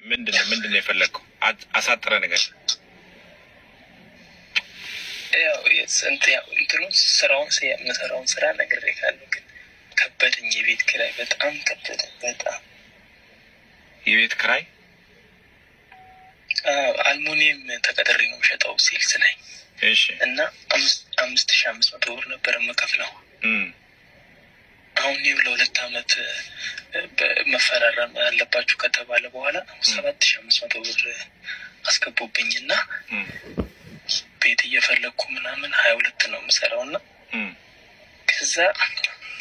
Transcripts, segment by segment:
ምንድነው የፈለግከው? አሳጥረ ነገር ያው ስራውን የምሰራውን ስራ ነግሬሃለሁ፣ ግን ከበደኝ። የቤት ኪራይ በጣም ከበደ። በጣም የቤት ኪራይ አልሙኒየም ተቀጥሬ ነው የምሸጠው ሴልስ ላይ። እሺ። እና 5500 ብር ነበር የምከፍለው። አሁን ለ2 አመት መፈራረም ያለባችሁ ከተባለ በኋላ 7500 ብር አስገቡብኝና ቤት እየፈለግኩ ምናምን 22 ነው የምሰራው እና ከዛ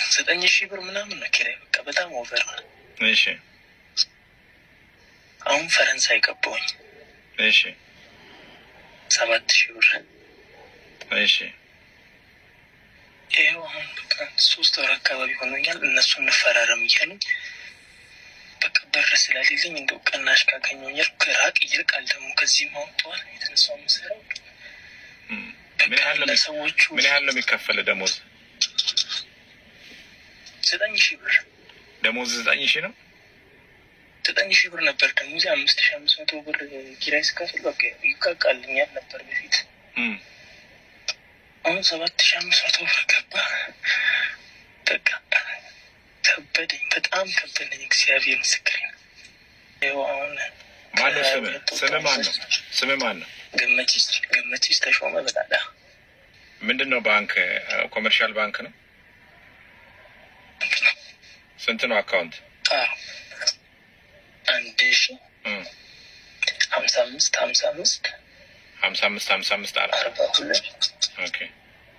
9000 ብር ምናምን ነው ኪራይ። በቃ በጣም ኦቨር ነው። እሺ። አሁን ፈረንሳይ ገባሁኝ። እሺ። 7000 ብር። እሺ። ይኸው አሁን በቃ 3 ወር አካባቢ ሆኖኛል። እነሱ እንፈራረም እያሉኝ በቃ በር ስለሌለኝ እንደው ቀናሽ ካገኘሁ ራቅ ይልቃል። ደግሞ ከዚህም አውጥተዋል የተነሳው የምሰራው። ምን ያህል ነው የሚከፈል ደሞዝ? 9000 ብር ደሞዝ 9000 ነው። 9000 ብር ነበር ደሞዝ። 5500 ብር ኪራይ ስከፍል በቃ ይቃቃልኛል ነበር በፊት። አሁን 7500 ብር ገባ። በቃ ከበደኝ፣ በጣም ከበደኝ። እግዚአብሔር ምስክሬ ነው። ይኸው አሁን ማነው ስምህ ማን ነው? ገመቺስ ተሾመ በላላ። ምንድን ነው ባንክ? ኮመርሻል ባንክ ነው። ስንት ነው አካውንት? 1055 አለ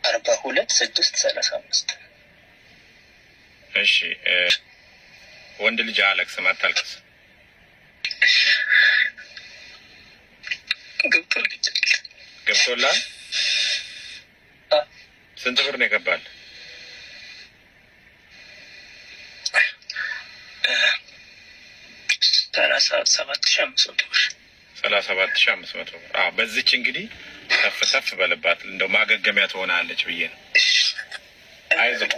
42 635. እሺ። ወንድ ልጅ አለቅስም፣ አታልቅስ። ገብቶላል? ስንት ብር ነው የገባል? 37,500 ብር። 37,500 ብር። በዚች እንግዲህ ተፍ በልባት፣ እንደው ማገገሚያ ትሆናለች ብዬ ነው። አይዞህ